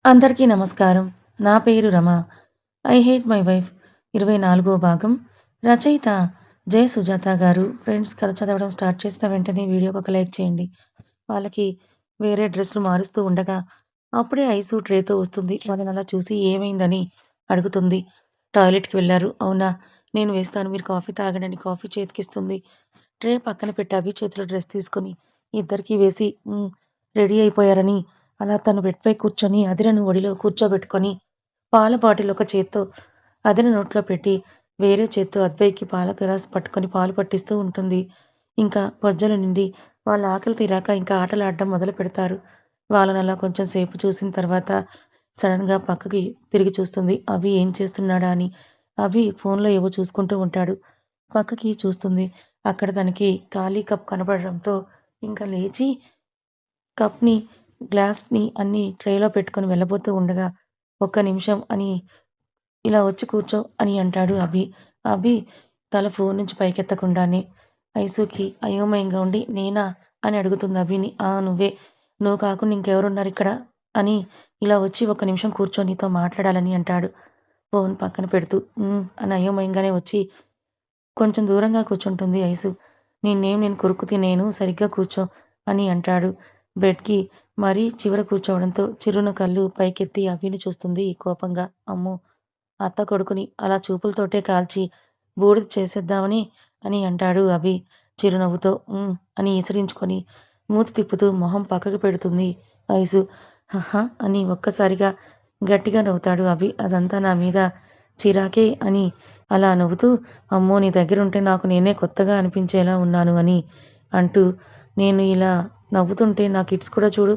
అందరికీ నమస్కారం. నా పేరు Rama. 'I hate my wife' 24వ భాగం. రచయిత జె. సుజాత గారు. ఫ్రెండ్స్, కథ చదవడం స్టార్ట్ చేసిన వెంటనే వీడియోకి ఒక లైక్ చేయండి. వాళ్ళకి వేరే డ్రెస్‌లు మారుస్తూ ఉండగా అప్పుడే ఐసు ట్రేతో వస్తుంది. వాళ్ళనలా చూసి ఏమైందని అడుగుతుంది. టాయిలెట్‌కి వెళ్లారు. అవునా? నేను వేస్తాను. మీరు కాఫీ తాగండి కాఫీ చేతికిస్తుంది. ట్రే పక్కన పెట్టి అభి చేతిలో డ్రెస్ తీసుకొని ఇద్దరికీ వేసి రెడీ అయిపోయారని అలా తను బెడ్‌పై కూర్చొని అదిరను ఒడిలో కూర్చోబెట్టుకొని పాల బాటిల్ ఒక చేత్తో అదిన నోట్లో పెట్టి వేరే చేత్తో అద్వైకి పాల గ్లాస్ పట్టుకొని పాలు పట్టిస్తూ ఉంటుంది. ఇంకా పొజ్జల నిండి వాళ్ళ ఆకలి తీరాక ఇంకా ఆటలాడడం మొదలుపెడతారు. వాళ్ళనలా కొంచెం సేపు చూసిన తర్వాత సడెన్‌గా పక్కకి తిరిగి చూస్తుంది. అభి ఏం చేస్తున్నాడా అని. అభి ఫోన్‌లో ఏవో చూసుకుంటూ ఉంటాడు. పక్కకి చూస్తుంది. అక్కడ తనకి ఖాళీ కప్ కనపడడంతో ఇంకా లేచి కప్‌ని, గ్లాస్‌ని అన్నీ ట్రేలో పెట్టుకొని వెళ్ళబోతూ ఉండగా, "ఒక్క నిమిషం" అని "ఇలా వచ్చి కూర్చో" అని అంటాడు అభి. అభి తల ఫోన్ నుంచి పైకెత్తకుండానే ఐసుకి అయోమయంగా ఉండి, "నేనా?" అని అడుగుతుంది అభిని. "ఆ! నువ్వే. నువ్వు కాకుండా ఇంకెవరున్నారిక్కడ?" అని "ఇలా వచ్చి ఒక్క నిమిషం కూర్చో నీతో మాట్లాడాలని" అంటాడు. ఫోన్ పక్కన పెడుతూ అని అయోమయంగానే వచ్చి కొంచెం దూరంగా కూర్చుంటుంది ఐసు. నేను కొరుక్కు తినేను. సరిగ్గా కూర్చో అని అంటాడు. బెడ్‌కి మరీ చివర కూర్చోవడంతో చిర్రున కళ్ళు పైకెత్తి అభిని చూస్తుంది కోపంగా. అమ్మో! అత్త కొడుకుని అలా చూపులతోటే కాల్చి బూడిద చేసేద్దామని అని అంటాడు అభి చిరునవ్వుతో. అని ఈసడించుకొని మూతి తిప్పుతూ మొహం పక్కకి పెడుతుంది ఐసు. హహ! అని ఒక్కసారిగా గట్టిగా నవ్వుతాడు అభి. అదంతా నా మీద చిరాకే అని అలా నవ్వుతూ, అమ్మో! నీ దగ్గరుంటే నాకు నేనే కొత్తగా అనిపించేలా ఉన్నాను అని అంటూ, నేను ఇలా నవ్వుతుంటే నా కిడ్స్ కూడా చూడు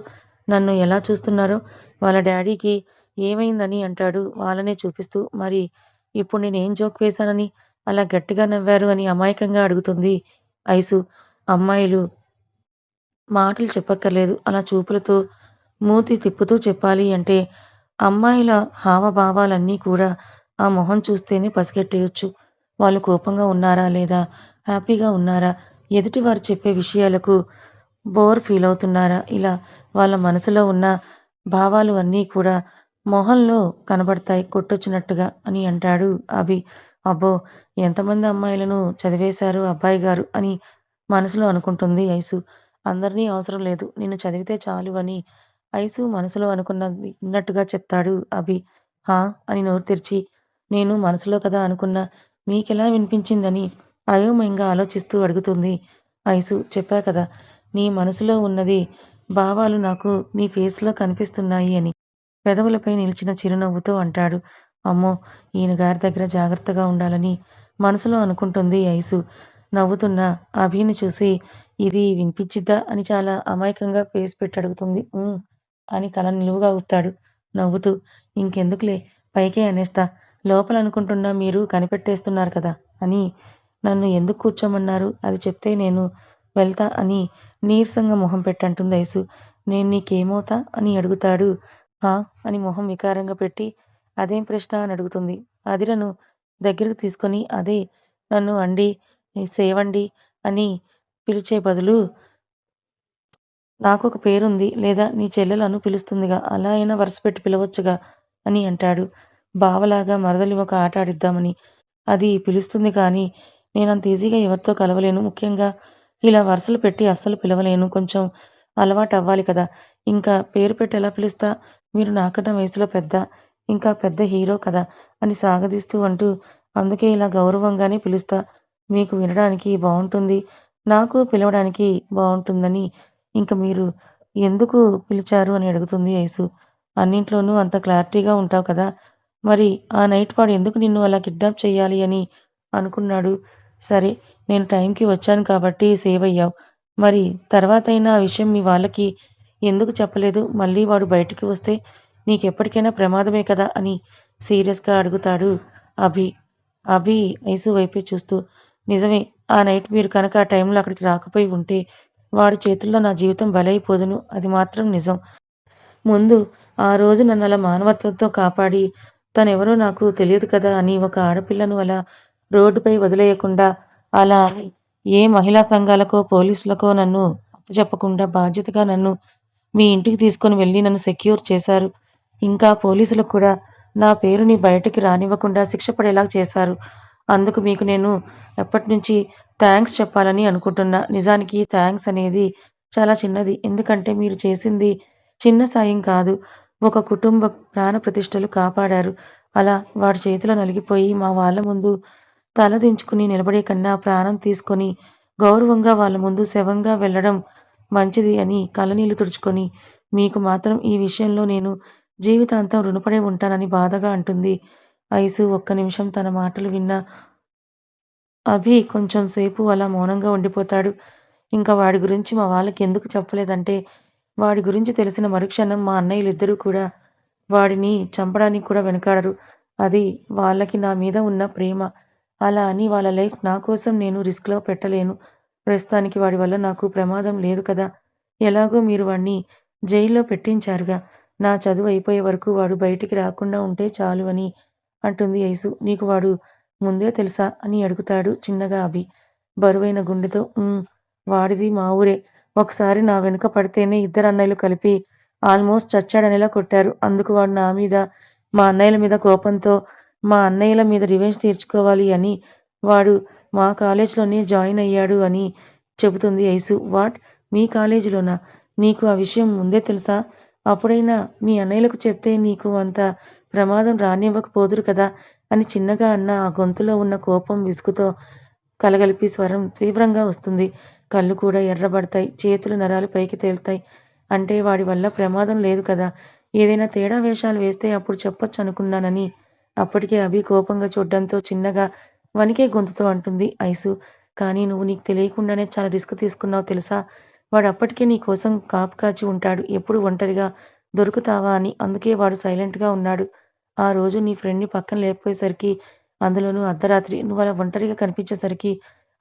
నన్ను ఎలా చూస్తున్నారో, వాళ్ళ డ్యాడీకి ఏమైందని అంటాడు వాళ్ళనే చూపిస్తూ. మరి ఇప్పుడు నేనేం జోక్ వేశానని అలా గట్టిగా నవ్వారు అని అమాయకంగా అడుగుతుంది ఐసు. అమ్మాయిలు మాటలు చెప్పక్కర్లేదు. అలా చూపులతో మూతి తిప్పుతూ చెప్పాలి అంటే, అమ్మాయిల హావభావాలన్నీ కూడా ఆ మొహం చూస్తేనే పసిగట్టేయొచ్చు. వాళ్ళు కోపంగా ఉన్నారా? లేదా హ్యాపీగా ఉన్నారా? ఎదుటివారు చెప్పే విషయాలకు బోర్ ఫీలవుతున్నారా? ఇలా వాళ్ళ మనసులో ఉన్న భావాలు అన్నీ కూడా మొహంలో కనబడతాయి కొట్టొచ్చినట్టుగా అని అంటాడు అభి. అబ్బో! ఎంతమంది అమ్మాయిలను చదివేశారు అబ్బాయి గారు అని మనసులో అనుకుంటుంది ఐసు. అందరినీ అవసరం లేదు. నిన్ను చదివితే చాలు అని ఐసు మనసులో అనుకున్నది విన్నట్టుగా చెప్తాడు అభి. హా! అని నోరు తెరిచి, నేను మనసులో కదా అనుకున్నా. మీకెలా వినిపించిందని అయోమయంగా ఆలోచిస్తూ అడుగుతుంది ఐసు. చెప్పా కదా! నీ మనసులో ఉన్నది భావాలు నాకు నీ ఫేస్‌లో కనిపిస్తున్నాయి అని పెదవులపై నిలిచిన చిరునవ్వుతో అంటాడు. అమ్మో! ఈయన గారి దగ్గర జాగ్రత్తగా ఉండాలని మనసులో అనుకుంటుంది ఐసు. నవ్వుతున్న అభిని చూసి, ఇది వినిపించిద్దా అని చాలా అమాయకంగా ఫేస్ పెట్టి అడుగుతుంది. అని తల నిలువుగా ఊపుతాడు నవ్వుతూ. ఇంకెందుకులే పైకే అనేస్తా. లోపల అనుకుంటున్న మీరు కనిపెట్టేస్తున్నారు కదా అని నన్ను ఎందుకు కూర్చోమన్నారు? అది చెప్తే నేను వెళ్తా అని నీరసంగా మొహం పెట్టి అంటుంది ఐసు. నేను నీకేమవుతా? అని అడుగుతాడు. హా! అని మొహం వికారంగా పెట్టి, అదేం ప్రశ్న అని అడుగుతుంది. అదిరను దగ్గరకు తీసుకొని, అదే నన్ను అండి, సేవండి అని పిలిచే బదులు నాకొక పేరుంది. లేదా నీ చెల్లెలు అను పిలుస్తుందిగా. అలా అయినా వరుస పెట్టి పిలవచ్చుగా అని అంటాడు. బావలాగా మరదలి ఒక ఆట ఆడిద్దామని. అది పిలుస్తుంది కానీ, నేనంత ఈజీగా ఎవరితో కలవలేను. ముఖ్యంగా ఇలా వరుసలు పెట్టి అస్సలు పిలవలేను. కొంచెం అలవాటవ్వాలి కదా! ఇంకా పేరు పెట్టి ఎలా పిలుస్తా? మీరు నాకన్నా వయసులో పెద్ద. ఇంకా పెద్ద హీరో కదా! అని సాగదీస్తూ అంటూ, అందుకే ఇలా గౌరవంగానే పిలుస్తా. మీకు వినడానికి బావుంటుంది. నాకు పిలవడానికి బావుంటుందని ఇంక మీరు ఎందుకు పిలిచారు అని అడుగుతుంది ఐసు. అన్నింట్లోనూ అంత క్లారిటీగా ఉంటావు కదా! మరి ఆ నైట్ వాడు ఎందుకు నిన్ను అలా కిడ్నాప్ చెయ్యాలి అని అనుకున్నాడు? సరే, నేను టైంకి వచ్చాను కాబట్టి సేవయ్యావు. మరి తర్వాతైనా ఆ విషయం మీ వాళ్ళకి ఎందుకు చెప్పలేదు? మళ్ళీ వాడు బయటికి వస్తే నీకెప్పటికైనా ప్రమాదమే కదా! అని సీరియస్‌గా అడుగుతాడు అభి. అభి ఐసు వైపే చూస్తూ, నిజమే. ఆ నైట్ మీరు కనుక ఆ టైంలో అక్కడికి రాకపోయి ఉంటే వాడి చేతుల్లో నా జీవితం బలైపోదును. అది మాత్రం నిజం. ముందు ఆ రోజు నన్నలా మానవత్వంతో కాపాడి, తనెవరో నాకు తెలియదు కదా అని ఒక ఆడపిల్లను అలా రోడ్డుపై వదిలేయకుండా, అలా అని ఏ మహిళా సంఘాలకో, పోలీసులకో నన్ను అప్పజెప్పకుండా బాధ్యతగా నన్ను మీ ఇంటికి తీసుకొని వెళ్లి నన్ను సెక్యూర్ చేశారు. ఇంకా పోలీసులకు కూడా నా పేరుని బయటికి రానివ్వకుండా శిక్ష పడేలా చేశారు. అందుకు మీకు నేను ఎప్పటినుంచి థాంక్స్ చెప్పాలని అనుకుంటున్నా. నిజానికి థాంక్స్ అనేది చాలా చిన్నది. ఎందుకంటే మీరు చేసింది చిన్న సాయం కాదు. ఒక కుటుంబ ప్రాణ ప్రతిష్టలు కాపాడారు. అలా వాడి చేతిలో నలిగిపోయి మా వాళ్ళ ముందు తలదించుకుని నిలబడే కన్నా ప్రాణం తీసుకొని గౌరవంగా వాళ్ళ ముందు శవంగా వెళ్ళడం మంచిది అని కళ్ళనీళ్లు తుడుచుకొని మీకు మాత్రం ఈ విషయంలో నేను జీవితాంతం రుణపడి ఉంటానని బాధగా అంటుంది. ఐసు ఒక్క నిమిషం తన మాటలు విన్న అభి కొంచెం సేపు అలా మౌనంగా ఉండిపోతాడు. ఇంకా వాడి గురించి మా వాళ్ళకి ఎందుకు చెప్పలేదంటే, వాడి గురించి తెలిసిన మరుక్షణం మా అన్నయ్యలిద్దరూ కూడా వాడిని చంపడానికి కూడా వెనకాడరు. అది వాళ్ళకి నా మీద ఉన్న ప్రేమ. అలా అని వాళ్ళ లైఫ్ నా కోసం నేను రిస్క్‌లో పెట్టలేను. ప్రస్తుతానికి వాడి వల్ల నాకు ప్రమాదం లేదు కదా! ఎలాగో మీరు వాడిని జైల్లో పెట్టించారుగా. నా చదువు అయిపోయే వరకు వాడు బయటికి రాకుండా ఉంటే చాలు అని అంటుంది ఐసు. నీకు వాడు ముందే తెలుసా? అని అడుగుతాడు చిన్నగా అభి. బరువైన గుండెతో వాడిది మా ఊరే. ఒకసారి నా వెనుక పడితేనే ఇద్దరన్నయ్యలు కలిపి ఆల్మోస్ట్ చచ్చాడనేలా కొట్టారు. అందుకు వాడు నా మీద, మా అన్నయ్యల మీద కోపంతో మా అన్నయ్యల మీద రివెంజ్ తీర్చుకోవాలి అని వాడు మా కాలేజ్‌లోనే జాయిన్ అయ్యాడు అని చెబుతుంది ఐసు. వాట్? మీ కాలేజీలోనా? నీకు ఆ విషయం ముందే తెలుసా? అప్పుడైనా మీ అన్నయ్యలకు చెప్తే నీకు అంత ప్రమాదం రానివ్వకపోదురు కదా! అని చిన్నగా అన్న ఆ గొంతులో ఉన్న కోపం, విసుగుతో కలగలిపి స్వరం తీవ్రంగా వస్తుంది. కళ్ళు కూడా ఎర్రబడతాయి. చేతులు నరాలు పైకి తేలుతాయి. అంటే వాడి వల్ల ప్రమాదం లేదు కదా! ఏదైనా తేడా వేషాలు వేస్తే అప్పుడు చెప్పొచ్చనుకున్నానని అప్పటికే అభి కోపంగా చూడడంతో చిన్నగా వణికే గొంతుతో అంటుంది ఐసు. కానీ నువ్వు నీకు తెలియకుండానే చాలా రిస్క్ తీసుకున్నావు తెలుసా? వాడు అప్పటికే నీ కోసం కాపు కాచి ఉంటాడు. ఎప్పుడు ఒంటరిగా దొరుకుతావా అని. అందుకే వాడు సైలెంట్‌గా ఉన్నాడు. ఆ రోజు నీ ఫ్రెండ్‌ని పక్కన లేకపోయేసరికి, అందులోనూ అర్ధరాత్రి నువ్వలా ఒంటరిగా కనిపించేసరికి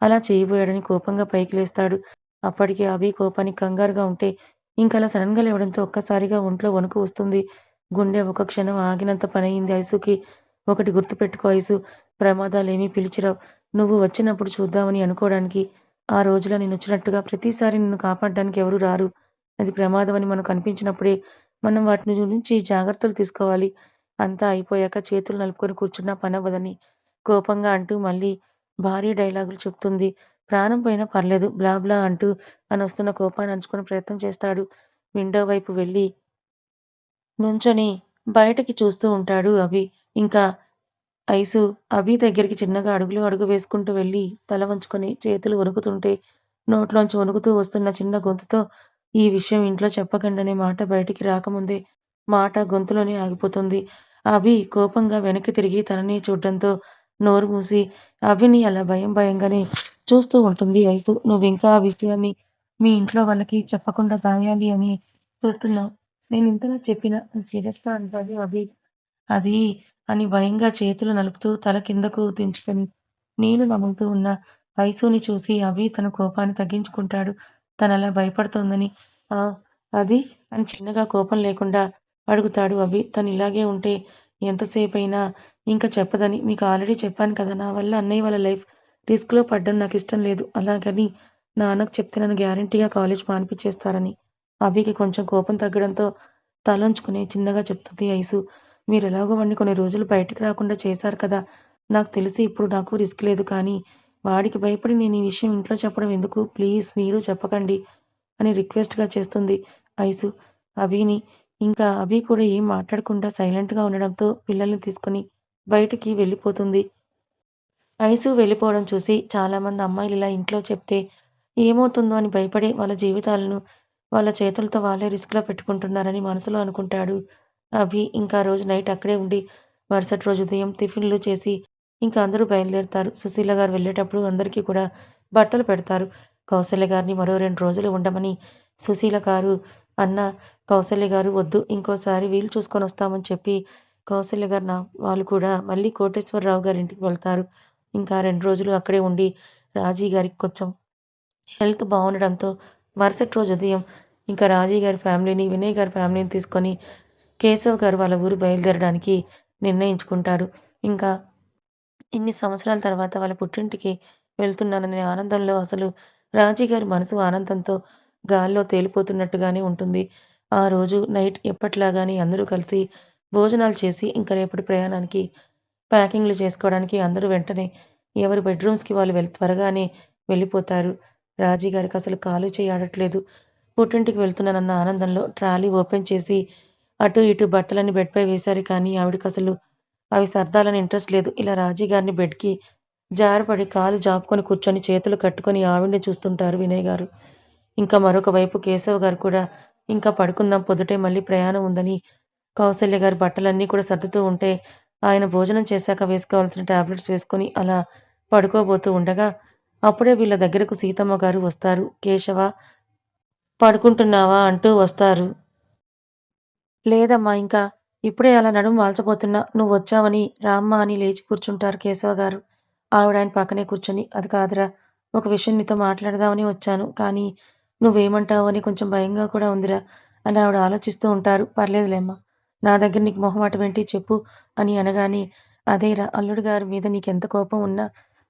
అలా చేయబోయాడని కోపంగా పైకి లేస్తాడు. అప్పటికే అభి కోపానికి కంగారుగా ఉంటే, ఇంకలా సడెన్‌గా లేవడంతో ఒక్కసారిగా ఒంట్లో వణుకు వస్తుంది. గుండె ఒక క్షణం ఆగినంత పనయింది ఐసుకి. ఒకటి గుర్తుపెట్టుకో ఐసు, ప్రమాదాలేమీ పిలిచిరావు. నువ్వు వచ్చినప్పుడు చూద్దామని అనుకోడానికి, ఆ రోజులా నేనొచ్చినట్టుగా ప్రతిసారి నిన్ను కాపాడడానికి ఎవరూ రారు. అది ప్రమాదమని మనకు అనిపించినప్పుడే మనం వాటి గురించి జాగ్రత్తలు తీసుకోవాలి. అంతా అయిపోయాక చేతులు నలుపుకొని కూర్చున్నా పనవ్వదని కోపంగా అంటూ మళ్ళీ భారీ డైలాగులు చెప్తుంది. ప్రాణం పోయినా పర్లేదు బ్లా బ్లా అంటూ తనొస్తున్న కోపాన్ని అణచుకునే ప్రయత్నం చేస్తాడు. విండో వైపు వెళ్ళి నుంచొని బయటకి చూస్తూ ఉంటాడు అభి. ఇంకా ఐసు అభి దగ్గరికి చిన్నగా అడుగు వేసుకుంటూ వెళ్ళి తల వంచుకొని చేతులు వణుకుతుంటే నోట్లోంచి వణుకుతూ వస్తున్న చిన్న గొంతుతో ఈ విషయం ఇంట్లో చెప్పకండనే మాట బయటికి రాకముందే మాట గొంతులోనే ఆగిపోతుంది. అభి కోపంగా వెనక్కి తిరిగి తనని చూడడంతో నోరు మూసి అభిని అలా భయంగానే చూస్తూ ఉంటుంది ఐసు. నువ్వింకా ఆ విషయాన్ని మీ ఇంట్లో వాళ్ళకి చెప్పకుండా దాయాలి అని చూస్తున్నావు. నేనింతలా చెప్పినా సీరియస్‌గా అంటాడు అభి. అది అని భయంగా చేతులు నలుపుతూ తల కిందకు దించుకొని నేను నములుతూ ఉన్న ఐసుని చూసి అభి తన కోపాన్ని తగ్గించుకుంటాడు. తనలా భయపడుతోందని. ఆ! అది? అని చిన్నగా కోపం లేకుండా అడుగుతాడు అభి. తనిలాగే ఉంటే ఎంతసేపయినా ఇంక చెప్పదని మీకు ఆల్రెడీ చెప్పాను కదా! నా వల్ల అన్నయ్య వాళ్ళ లైఫ్ రిస్క్‌లో పడడం నాకిష్టం లేదు. అలాగని నాన్నకు చెప్తే నన్ను గ్యారంటీగా కాలేజ్ మానిపిచ్చేస్తారని. అభికి కొంచెం కోపం తగ్గడంతో తలొంచుకొని చిన్నగా చెప్తుంది ఐసు. మీరెలాగో వాడిని కొన్ని రోజులు బయటికి రాకుండా చేశారు కదా! నాకు తెలిసి ఇప్పుడు నాకు రిస్క్ లేదు. కానీ వాడికి భయపడి నేను ఈ విషయం ఇంట్లో చెప్పడం ఎందుకు? ప్లీజ్ మీరు చెప్పకండి అని రిక్వెస్ట్‌గా చేస్తుంది ఐసు అభిని. ఇంకా అభి కూడా ఏం మాట్లాడకుండా సైలెంట్‌గా ఉండడంతో పిల్లల్ని తీసుకొని బయటికి వెళ్ళిపోతుంది. ఐసు వెళ్ళిపోవడం చూసి చాలామంది అమ్మాయిలిలా ఇంట్లో చెప్తే ఏమవుతుందో అని భయపడి వాళ్ళ జీవితాలను వాళ్ళ చేతులతో వాళ్ళే రిస్క్‌లో పెట్టుకుంటున్నారని మనసులో అనుకుంటాడు అభి. ఇంకా ఆ రోజు నైట్ అక్కడే ఉండి మరుసటి రోజు ఉదయం టిఫిన్‌లు చేసి ఇంకా అందరూ బయలుదేరుతారు. సుశీల గారు వెళ్ళేటప్పుడు అందరికీ కూడా బట్టలు పెడతారు. కౌసల్య గారిని మరో 2 రోజులు ఉండమని సుశీల గారు అన్నా, కౌసల్య గారు వద్దు ఇంకోసారి వీలు చూసుకొనొస్తామని చెప్పి కౌసల్య గారు వాళ్ళు కూడా మళ్ళీ కోటేశ్వరరావు గారింటికి వెళ్తారు. ఇంకా 2 రోజులు అక్కడే ఉండి రాజీ గారికి కొంచెం హెల్త్ బావుండడంతో మరుసటి రోజు ఉదయం ఇంకా రాజీ గారి ఫ్యామిలీని, వినయ్ గారి ఫ్యామిలీని తీసుకొని కేశవ్ గారు వాళ్ళ ఊరు బయలుదేరడానికి నిర్ణయించుకుంటారు. ఇంకా ఇన్ని సంవత్సరాల తర్వాత వాళ్ళ పుట్టింటికి వెళ్తున్నాననే ఆనందంలో అసలు రాజీ గారి మనసు ఆనందంతో గాల్లో తేలిపోతున్నట్టుగానే ఉంటుంది. ఆ రోజు నైట్ ఎప్పట్లాగానే అందరూ కలిసి భోజనాలు చేసి ఇంక రేపటి ప్రయాణానికి ప్యాకింగ్‌లు చేసుకోవడానికి అందరూ వెంటనే ఎవరి బెడ్‌రూమ్స్‌కి వాళ్ళు త్వరగానే వెళ్ళిపోతారు. రాజీ గారికసలు కాలు చెయ్యి ఆడట్లేదు. పుట్టింటికి వెళ్తున్నానన్న ఆనందంలో ట్రాలీ ఓపెన్ చేసి అటు ఇటు బట్టలన్నీ బెడ్‌పై వేశారు కానీ ఆవిడకసలు అవి సర్దాలని ఇంట్రెస్ట్ లేదు. ఇలా రాజీ గారిని బెడ్‌కి జారపడి కాలు జాపుకొని కూర్చొని చేతులు కట్టుకొని ఆవిడనే చూస్తుంటారు వినయ్ గారు. ఇంకా మరొక వైపు కేశవ్ గారు కూడా ఇంకా పడుకుందాం పొద్దుటే మళ్ళీ ప్రయాణం ఉందని కౌసల్య గారి బట్టలన్నీ కూడా సర్దుతూ ఉంటే, ఆయన భోజనం చేశాక వేసుకోవాల్సిన టాబ్లెట్స్ వేసుకొని అలా పడుకోబోతూ ఉండగా, అప్పుడే వీళ్ళ దగ్గరకు సీతమ్మ గారు వస్తారు. "కేశవ పడుకుంటున్నావా?" అంటూ వస్తారు. "లేదమ్మా ఇంకా. ఇప్పుడే అలా నడుము వాల్చబోతున్నా. నువ్వొచ్చావని రామ్మా" అని లేచి కూర్చుంటారు కేశవ గారు. ఆవిడ ఆయన పక్కనే కూర్చొని, "అది కాదురా! ఒక విషయం నీతో మాట్లాడదామని వచ్చాను. కానీ నువ్వేమంటావో అని కొంచెం భయంగా కూడా ఉందిరా" అని ఆవిడ ఆలోచిస్తూ ఉంటారు. "పర్లేదులేమ్మా. నా దగ్గర నీకు మొహమాటమేంటి చెప్పు" అని అనగానే, "అదేరా అల్లుడు గారి మీద నీకెంత కోపం ఉన్నా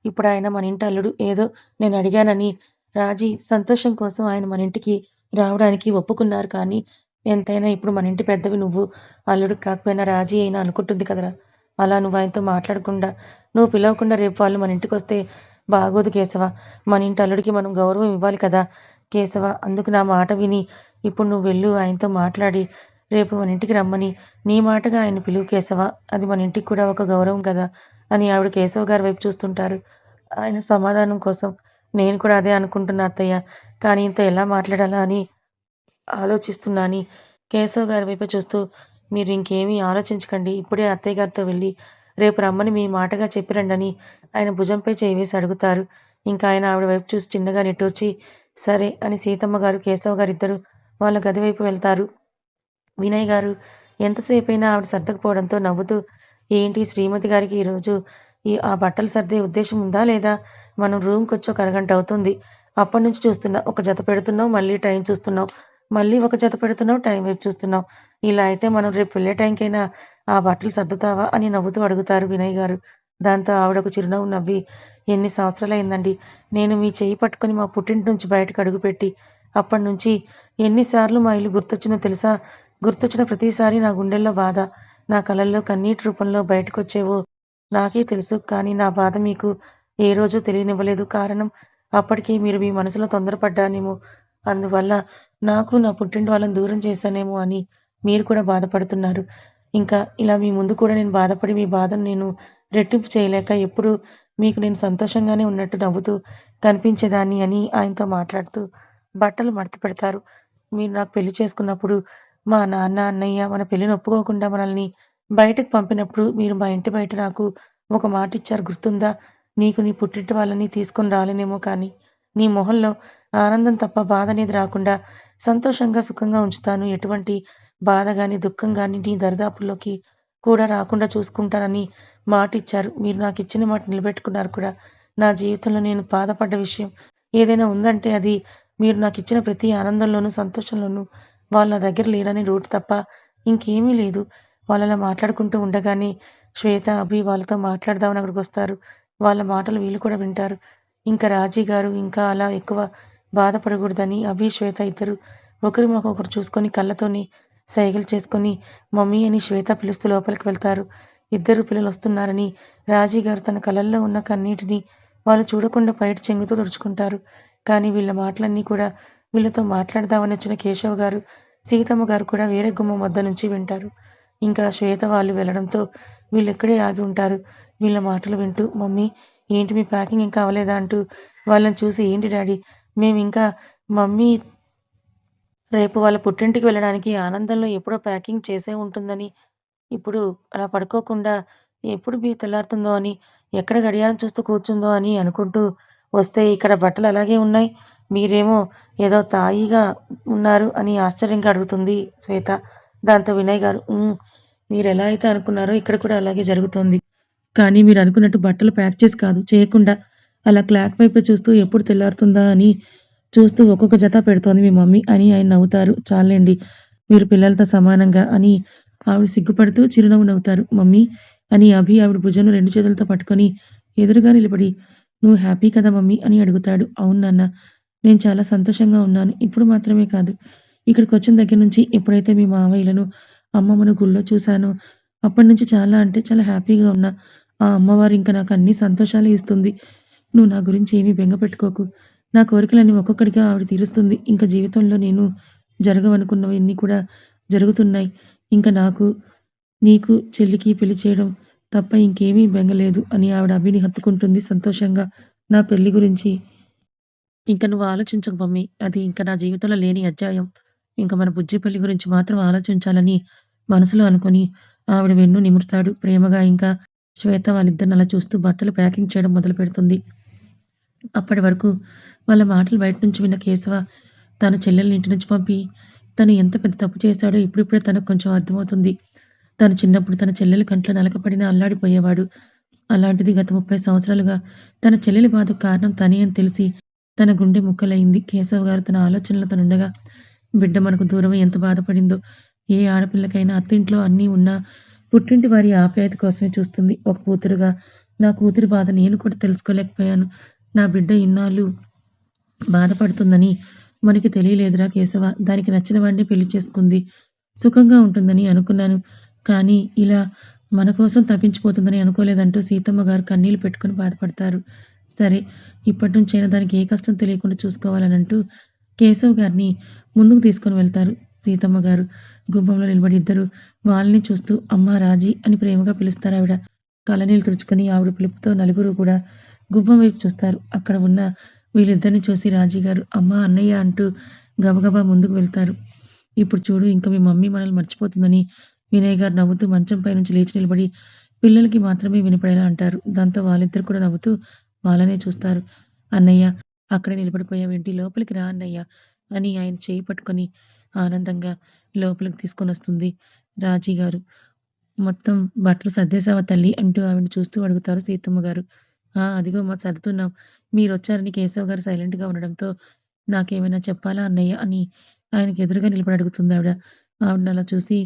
ఇప్పుడాయన మనింటి అల్లుడు. ఏదో నేనడిగానని రాజీ సంతోషం కోసం ఆయన మనింటికి రావడానికి ఒప్పుకున్నారు కానీ ఎంతైనా ఇప్పుడు మనింటి పెద్దవి నువ్వు. అల్లుడికి కాకపోయినా రాజీ అయినా అనుకుంటుంది కదరా! అలా నువ్వాయనతో మాట్లాడకుండా, నువ్వు పిలవకుండా రేపు వాళ్ళు మనింటికొస్తే బాగోదు కేశవ. మనింటి అల్లుడికి మనం గౌరవం ఇవ్వాలి కదా! కేశవ అందుకు నా మాట విని ఇప్పుడు నువ్వెళ్ళు ఆయనతో మాట్లాడి రేపు మనింటికి రమ్మని నీ మాటగా ఆయన్ని పిలువు కేశవ. అది మనింటికి కూడా ఒక గౌరవం కదా!" అని ఆవిడ కేశవ గారి వైపు చూస్తుంటారు. ఆయన సమాధానం కోసం నేను కూడా అదే అనుకుంటున్నా అత్తయ్య. కానీ ఇంత ఎలా మాట్లాడాలా అని ఆలోచిస్తున్నా అని కేశవ్ గారి వైపే చూస్తూ, "మీరింకేమీ ఆలోచించకండి. ఇప్పుడే అత్తయ్య గారితో వెళ్లి రేపు రమ్మని మీ మాటగా చెప్పి రండని" ఆయన భుజంపై చేయి వేసి అడుగుతారు. ఇంకా ఆయన ఆవిడ వైపు చూసి చిన్నగా నిట్టూర్చి, "సరే" అని సీతమ్మ గారు, కేశవ్ గారిద్దరూ వాళ్ళ గది వైపు వెళ్తారు. వినయ్ గారు ఎంతసేపైనా ఆవిడ సర్దకపోవడంతో నవ్వుతూ, "ఏంటి శ్రీమతి గారికి ఈరోజు ఆ బట్టలు సర్దే ఉద్దేశం ఉందా లేదా? మనం రూమ్‌కొచ్చి ఒక అరగంట అవుతుంది. అప్పటినుంచి చూస్తున్నా. ఒక జత పెడుతున్నావు, మళ్ళీ టైం చూస్తున్నావు. మళ్ళీ ఒక జత పెడుతున్నావు, టైం వైపు చూస్తున్నావు. ఇలా అయితే మనం రేపు వెళ్ళే టైంకైనా ఆ బట్టలు సర్దుతావా?" అని నవ్వుతూ అడుగుతారు వినయ్ గారు. దాంతో ఆవిడ ఒక చిరునవ్వు నవ్వి, "ఎన్ని సంవత్సరాలయిందండి నేను మీ చెయ్యి పట్టుకొని మా పుట్టింటి నుంచి బయటకు అడుగుపెట్టి. అప్పటినుంచి ఎన్నిసార్లు మా ఇల్లు గుర్తొచ్చిందో తెలుసా? గుర్తొచ్చిన ప్రతిసారీ నా గుండెల్లో బాధ, నా కళ్ళల్లో కన్నీటి రూపంలో బయటకొచ్చేవో నాకే తెలుసు. కానీ నా బాధ మీకు ఏ రోజూ తెలియనివ్వలేదు. కారణం అప్పటికి మీరు మీ మనసులో తొందరపడ్డానేమో. అందువల్ల నాకు నా పుట్టింటి వాళ్ళని దూరం చేశానేమో అని మీరు కూడా బాధపడుతున్నారు. ఇంకా ఇలా మీ ముందు కూడా నేను బాధపడి మీ బాధను నేను రెట్టింపు చేయలేక ఎప్పుడూ మీకు నేను సంతోషంగానే ఉన్నట్టు నవ్వుతూ కనిపించేదాన్ని" అని ఆయనతో మాట్లాడుతూ బట్టలు మడత పెడతారు. "మీరు నాకు పెళ్లి చేసుకున్నప్పుడు మా నాన్న, అన్నయ్య మన పెళ్ళిని ఒప్పుకోకుండా మనల్ని బయటకు పంపినప్పుడు మీరు మా ఇంటి బయట నాకు ఒక మాటిచ్చారు గుర్తుందా? నీకు నీ పుట్టింటి వాళ్ళని తీసుకొని రాలేనేమో కానీ, నీ మొహంలో ఆనందం తప్ప బాధనేది రాకుండా సంతోషంగా, సుఖంగా ఉంచుతాను. ఎటువంటి బాధ గాని, దుఃఖం గాని నీ దరిదాపుల్లోకి కూడా రాకుండా చూసుకుంటానని మాటిచ్చారు. మీరు నాకిచ్చిన మాట నిలబెట్టుకున్నారు కూడా. నా జీవితంలో నేను బాధపడ్డ విషయం ఏదైనా ఉందంటే అది మీరు నాకిచ్చిన ప్రతి ఆనందంలోనూ, సంతోషంలోనూ వాళ్ళు నా దగ్గర లేరని లోటు తప్ప ఇంకేమీ లేదు." వాళ్ళలా మాట్లాడుకుంటూ ఉండగానే శ్వేత, అభి వాళ్ళతో మాట్లాడదామని అక్కడికొస్తారు. వాళ్ళ మాటలు వీళ్ళు కూడా వింటారు. ఇంకా రాజీ గారు ఇంకా అలా ఎక్కువ బాధపడకూడదని అభి, శ్వేత ఇద్దరు ఒకరి మొఖం ఒకరు చూసుకొని కళ్ళతోని సైగలు చేసుకొని మమ్మీ అని శ్వేత పిలుస్తూ లోపలికి వెళ్తారు. ఇద్దరు పిల్లలొస్తున్నారని రాజీ గారు తన కళ్ళల్లో ఉన్న కన్నీటిని వాళ్ళు చూడకుండా పైట చెంగుతో తుడుచుకుంటారు. కానీ వీళ్ళ మాటలన్నీ కూడా వీళ్ళతో మాట్లాడదామని వచ్చిన కేశవ్ గారు, సీతమ్మ గారు కూడా వేరే గుమ్మం వద్ద నుంచి వింటారు. ఇంకా శ్వేత వాళ్ళు వెళ్ళడంతో వీళ్ళిక్కడే ఆగి ఉంటారు. వీళ్ళ మాటలు వింటూ, "మమ్మీ ఏంటి మీ ప్యాకింగ్ ఇంకా అవ్వలేదా?" అంటూ వాళ్ళని చూసి, "ఏంటి డాడీ మేమింకా మమ్మీ రేపు వాళ్ళ పుట్టింటికి వెళ్ళడానికి ఆనందంలో ఎప్పుడో ప్యాకింగ్ చేసే ఉంటుందని, ఇప్పుడు అలా పడుకోకుండా ఎప్పుడు తెల్లారుతుందో అని, ఎక్కడ గడియారం చూస్తూ కూర్చుందో అని అనుకుంటూ వస్తే ఇక్కడ బట్టలు అలాగే ఉన్నాయి. మీరేమో ఏదో తాయిగా ఉన్నారు" అని ఆశ్చర్యంగా అడుగుతుంది శ్వేత. దాంతో వినయ్ గారు, "హ్మ్. మీరెలా అయితే అనుకున్నారో ఇక్కడ కూడా అలాగే జరుగుతోంది. కానీ మీరనుకున్నట్టు బట్టలు ప్యాక్ చేసి కాదు, చేయకుండా అలా క్లాక్ వైపే చూస్తూ ఎప్పుడు తెల్లారుతుందా అని చూస్తూ ఒక్కొక్క జత పెడుతోంది మీ మమ్మీ" అని ఆయన నవ్వుతారు. "చాల్లేండి మీరు పిల్లలతో సమానంగా" అని ఆవిడ సిగ్గుపడుతూ చిరునవ్వు నవ్వుతారు. "మమ్మీ" అని అభి ఆవిడ భుజంను 2 చేతులతో పట్టుకొని ఎదురుగా నిలబడి, "నువ్వు హ్యాపీ కదా మమ్మీ" అని అడుగుతాడు. "అవును నాన్న. నేను చాలా సంతోషంగా ఉన్నాను. ఇప్పుడు మాత్రమే కాదు, ఇక్కడికొచ్చిన దగ్గర నుంచి ఎప్పుడైతే మీ మావయ్యలను అమ్మమ్మను గుళ్ళో చూశాను. అప్పటినుంచి చాలా అంటే చాలా హ్యాపీగా ఉన్నా. ఆ అమ్మవారు ఇంక నాకు అన్ని సంతోషాలే ఇస్తుంది. నువ్వు నా గురించి ఏమీ బెంగ పెట్టుకోకు. నా కోరికలన్నీ ఒక్కొక్కటిగా ఆవిడ తీరుస్తుంది. ఇంక జీవితంలో నేను జరగవనుకున్నవన్నీ కూడా జరుగుతున్నాయి. ఇంక నాకు, నీకు, చెల్లికి పెళ్లి చేయడం తప్ప ఇంకేమీ బెంగ లేదు అని ఆవిడ అభిని హత్తుకుంటుంది సంతోషంగా. నా పెళ్లి గురించి ఇంక నువ్వు ఆలోచించకు మమ్మీ. అది ఇంక నా జీవితంలో లేని అధ్యాయం. ఇంక మన బుజ్జి పెళ్లి గురించి మాత్రం ఆలోచించాలని మనసులో అనుకుని ఆవిడ వెన్ను నిమురుతాడు ప్రేమగా. ఇంకా శ్వేత వాళ్ళిద్దరిని అలా చూస్తూ బట్టలు ప్యాకింగ్ చేయడం మొదలుపెడుతుంది. అప్పటి వరకు వాళ్ళ మాటలు బయట నుంచి విన్న కేశవ తన చెల్లెల్ని ఇంటి నుంచి పంపి తను ఎంత పెద్ద తప్పు చేశాడో ఇప్పుడిప్పుడే తనకు కొంచెం అర్థమవుతుంది. తను చిన్నప్పుడు తన చెల్లెలి కంట్లో నలకపడినా అల్లాడిపోయేవాడు. అలాంటిది గత 30 సంవత్సరాలుగా తన చెల్లెలి బాధకు కారణం తనే అని తెలిసి తన గుండె ముక్కలయింది. కేశవ్ గారు తన ఆలోచనలో తనుండగా బిడ్డ మనకు దూరమై ఎంత బాధపడిందో. ఏ ఆడపిల్లకైనా అత్తింట్లో అన్నీ ఉన్నా పుట్టింటి వారి ఆప్యాయత కోసమే చూస్తుంది. ఒక కూతురుగా నా కూతురి బాధ నేను కూడా తెలుసుకోలేకపోయాను. నా బిడ్డ ఇన్నాళ్ళు బాధపడుతుందని మనకి తెలియలేదురా కేశవ. దానికి నచ్చిన వాడినే పెళ్లి చేసుకుంది. సుఖంగా ఉంటుందని అనుకున్నాను. కానీ ఇలా మన కోసం తప్పించిపోతుందని అనుకోలేదంటూ సీతమ్మ గారు కన్నీళ్లు పెట్టుకొని బాధపడతారు. సరే, ఇప్పటినుంచైనా దానికి ఏ కష్టం తెలియకుండా చూసుకోవాలనంటూ కేశవ్ గారిని ముందుకు తీసుకొని వెళ్తారు సీతమ్మ గారు. గుమ్మంలో నిలబడి ఇద్దరు వాళ్ళని చూస్తూ అమ్మా రాజీ అని ప్రేమగా పిలుస్తారావిడ. కళ్ళనీళ్ళు తుడుచుకొని ఆవిడ పిలుపుతో నలుగురు కూడా గుమ్మం వైపు చూస్తారు. అక్కడ ఉన్న వీళ్ళిద్దరిని చూసి రాజీగారు అమ్మా, అన్నయ్య అంటూ గబగబా ముందుకు వెళ్తారు. ఇప్పుడు చూడు ఇంక మీ మమ్మీ మనల్ని మర్చిపోతుందని వినయ్ గారు నవ్వుతూ మంచంపై నుంచి లేచి నిలబడి పిల్లలకి మాత్రమే వినపడేలా అంటారు. దాంతో వాళ్ళిద్దరు కూడా నవ్వుతూ వాళ్ళనే చూస్తారు. అన్నయ్య, అక్కడే నిలబడిపోయావేంటి? లోపలికి రా అన్నయ్య అని ఆయన చేయి పట్టుకొని ఆనందంగా లోపలికి తీసుకొనొస్తుంది రాజీ గారు. మొత్తం బట్టలు సర్దేశావా తల్లి అంటూ ఆవిడని చూస్తూ అడుగుతారు సీతమ్మ గారు. ఆ! అదిగో సర్దుతున్నాం. మీరొచ్చారని కేశవ్ గారు సైలెంట్‌గా ఉండడంతో నాకేమైనా చెప్పాలా అన్నయ్య అని ఆయనకి ఎదురుగా నిలబడి అడుగుతుందావిడ. ఆవిడనలా చూసి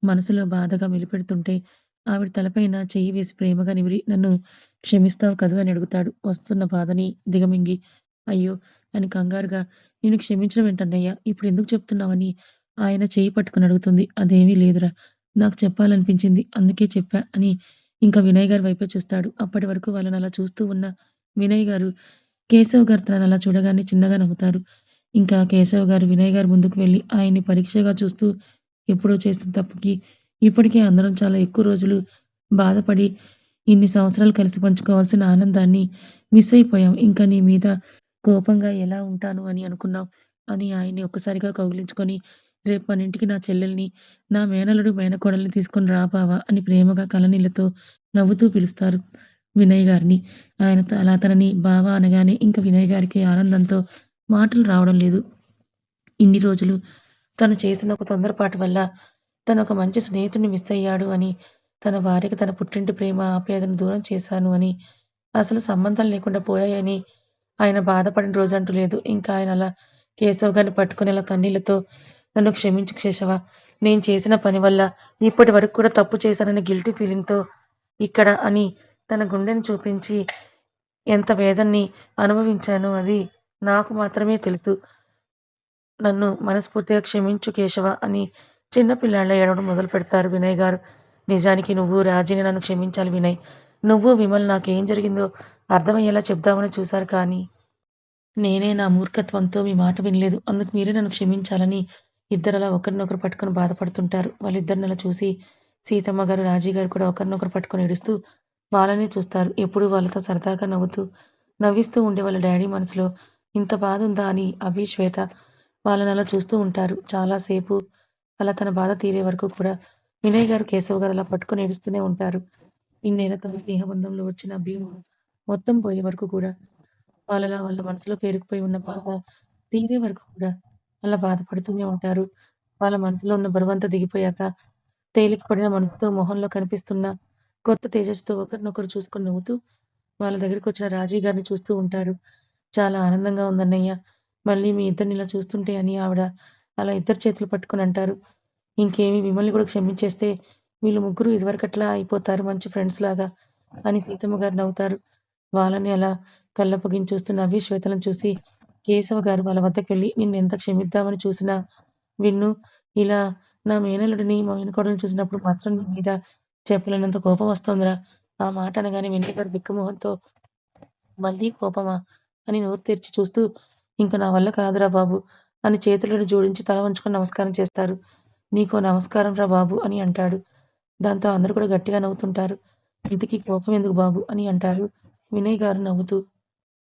మనసులో బాధగా మెలిపెడుతుంటే ఆవిడ తలపైన చెయ్యి వేసి ప్రేమగా నిమిరి నన్ను క్షమిస్తావు కదూ అని అడుగుతాడు వస్తున్న బాధని దిగమింగి. అయ్యో! అని కంగారుగా నిన్ను క్షమించడం ఏంటన్నయ్య? ఇప్పుడెందుకు చెప్తున్నావని ఆయన చెయ్యి పట్టుకొని అడుగుతుంది. అదేమీ లేదురా! నాకు చెప్పాలనిపించింది. అందుకే చెప్పా అని ఇంకా వినయ్ గారి వైపే చూస్తాడు. అప్పటి వరకు వాళ్ళనలా చూస్తూ ఉన్న వినయ్ గారు, కేశవ్ గారు తననలా చూడగానే చిన్నగా నవ్వుతారు. ఇంకా కేశవ్ గారు వినయ్ గారి ముందుకు వెళ్లి ఆయన్ని పరీక్షగా చూస్తూ ఎప్పుడో చేసిన తప్పుకి ఇప్పటికే అందరం చాలా ఎక్కువ రోజులు బాధపడి ఇన్ని సంవత్సరాలు కలిసి పంచుకోవాల్సిన ఆనందాన్ని మిస్ అయిపోయాం. ఇంకా నీ మీద కోపంగా ఎలా ఉంటాను అని అనుకున్నావు అని ఆయన్ని ఒక్కసారిగా కౌగిలించుకొని రేపు మన ఇంటికి నా చెల్లెల్ని, నా మేనల్లుడు, మేనకోడల్ని తీసుకొని రా బావ అని ప్రేమగా కళ్ళనీళ్లతో నవ్వుతూ పిలుస్తారు వినయ్ గారిని. ఆయన అలా తనని బావ అనగానే ఇంక వినయ్ గారికి ఆనందంతో మాటలు రావడం లేదు. ఇన్ని రోజులు తను చేసిన ఒక తొందరపాటు వల్ల తనొక మంచి స్నేహితుడిని మిస్ అయ్యాడు అని, తన భార్యకి తన పుట్టింటి ప్రేమ, ఆప్యాయతను దూరం చేశాను అని, అసలు సంబంధాలు లేకుండా పోయాయని ఆయన బాధపడిన రోజంటూ లేదు. ఇంకా ఆయన అలా కేశవ్ గారిని పట్టుకొని అలా కన్నీళ్లతో నన్ను క్షమించు కేశవ. నేను చేసిన పని వల్ల ఇప్పటి వరకు కూడా తప్పు చేశానన్న గిల్టీ ఫీలింగ్‌తో ఇక్కడ అని తన గుండెని చూపించి ఎంత వేదనని అనుభవించానో అది నాకు మాత్రమే తెలుసు. నన్ను మనస్ఫూర్తిగా క్షమించు కేశవ అని చిన్న పిల్లాడిలా ఏడవడం మొదలుపెడతారు వినయ్ గారు. నిజానికి నువ్వు, రాజీని నన్ను క్షమించాలి వినయ్. నువ్వు, విమల్ నాకేం జరిగిందో అర్థమయ్యేలా చెప్దామని చూశారు కానీ నేనే నా మూర్ఖత్వంతో మీ మాట వినలేదు. అందుకు మీరే నన్ను క్షమించాలని ఇద్దరలా ఒకరినొకరు పట్టుకొని బాధపడుతుంటారు. వాళ్ళిద్దరినలా చూసి సీతమ్మ గారు, రాజీ గారు కూడా ఒకరినొకరు పట్టుకొని ఏడుస్తూ వాళ్ళనే చూస్తారు. ఎప్పుడూ వాళ్ళతో సరదాగా నవ్విస్తూ ఉండే వాళ్ళ డ్యాడీ మనసులో ఇంత బాధుందా అని అభి, శ్వేత వాళ్ళనలా చూస్తూ ఉంటారు. చాలా సేపు అలా తన బాధ తీరే వరకు కూడా వినయ్ గారు, కేశవ్ గారు అలా పట్టుకొని ఏడుస్తూనే ఉంటారు. ఇన్నేళ్ల తమ స్నేహబంధంలో వచ్చిన భీము మొత్తం పోయే వరకు కూడా వాళ్ళ మనసులో పేరుకుపోయి ఉన్న బాధ తీరే వరకు కూడా అలా బాధపడుతూనే ఉంటారు. వాళ్ళ మనసులో ఉన్న బరువంతా దిగిపోయాక తేలిక పడిన మనసుతో మొహంలో కనిపిస్తున్న కొత్త తేజస్సుతో ఒకరినొకరు చూసుకొని నవ్వుతూ వాళ్ళ దగ్గరికొచ్చిన రాజీ గారిని చూస్తూ ఉంటారు. చాలా ఆనందంగా ఉందన్నయ్య. మళ్ళీ మీ ఇద్దరిని ఇలా చూస్తుంటే అని ఆవిడ అలా ఇద్దరి చేతులు పట్టుకొని అంటారు. ఇంకేమి విమల్ని కూడా క్షమించేస్తే వీళ్ళు ముగ్గురు ఇదివరకట్లా అయిపోతారు మంచి ఫ్రెండ్స్ లాగా అని సీతమ్మ గారు నవ్వుతారు. వాళ్ళని అలా కళ్ళప్పగించి చూస్తున్న అభి, శ్వేతలను చూసి కేశవ గారు వాళ్ళ వద్దకు వెళ్లి నిన్నెంత క్షమిద్దామని చూసినా విన్ను ఇలా నా మేనల్లుడిని, మా మేనకోడలిని చూసినప్పుడు మాత్రం నీ మీద చెప్పలేనంత కోపం వస్తోందిరా. ఆ మాట అనగానే వెంకయ్య గారు బిక్కమొహంతో మళ్ళీ కోపమా? అని నోరు తెరిచి చూస్తూ ఇంక నా వల్ల కాదురా బాబు! అని చేతులను జోడించి తల వంచుకొని నమస్కారం చేస్తారు. నీకో నమస్కారం రా బాబు! అని అంటాడు. దాంతో అందరూ కూడా గట్టిగా నవ్వుతుంటారు. ఇంతకీ కోపం ఎందుకు బాబు? అని అంటారు వినయ్ గారు నవ్వుతూ.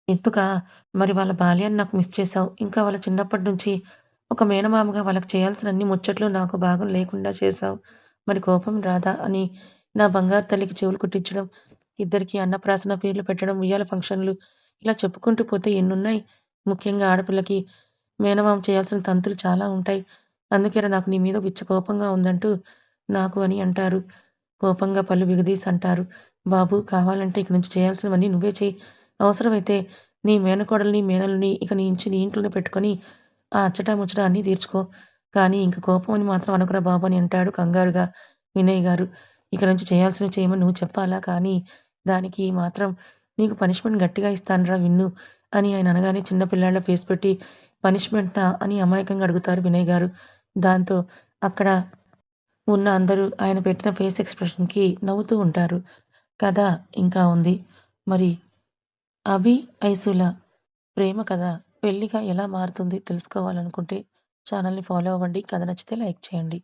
ఎందుకా? మరి వాళ్ళ బాల్యాన్ని నాకు మిస్ చేశావు. ఇంకా వాళ్ళ చిన్నప్పటి నుంచి ఒక మేనమామగా వాళ్ళకి చేయాల్సిన అన్ని ముచ్చట్లు నాకు భాగం లేకుండా చేశావు. మరి కోపం రాదా? అని నా బంగారు తల్లికి చెవులు కుట్టించడం, ఇద్దరికీ అన్నప్రాసన పేర్లు పెట్టడం, ఉయ్యాల ఫంక్షన్‌లు ఇలా చెప్పుకుంటూ పోతే ఎన్నున్నాయి. ముఖ్యంగా ఆడపిల్లకి మేనమామ చేయాల్సిన తంతులు చాలా ఉంటాయి. అందుకేరా నాకు నీ మీద పిచ్చ కోపంగా ఉందంటూ నాకు అని అంటారు. కోపంగా పళ్ళు బిగదీసి అంటారు. బాబు కావాలంటే ఇక నుంచి చేయాల్సినవన్నీ నువ్వే చెయ్యి. అవసరమైతే నీ మేనకోడలిని, మేనల్లుని ఇక నుంచి నీ ఇంట్లోనే పెట్టుకొని ఆ అచ్చటా ముచ్చటా అన్నీ తీర్చుకో. కానీ ఇంక కోపం అని మాత్రం అనకురా బాబు అని అంటాడు కంగారుగా వినయ్ గారు. ఇక నుంచి చేయాల్సినవి చేయమని నువ్వు చెప్పాలా? కానీ దానికి మాత్రం నీకు పనిష్మెంట్ గట్టిగా ఇస్తానురా విన్ను అని ఆయన అనగానే చిన్న పిల్లాడిలా ఫేస్ పెట్టి పనిష్మెంటా? అని అమాయకంగా అడుగుతారు వినయ్ గారు. దాంతో అక్కడ ఉన్న అందరూ ఆయన పెట్టిన ఫేస్ ఎక్స్‌ప్రెషన్‌కి నవ్వుతూ ఉంటారు. కథ ఇంకా ఉంది. మరి అభి, ఐసుల ప్రేమ కథ పెళ్లిగా ఎలా మారుతుంది తెలుసుకోవాలనుకుంటే ఛానెల్‌ని ఫాలో అవ్వండి. కథ నచ్చితే లైక్ చేయండి.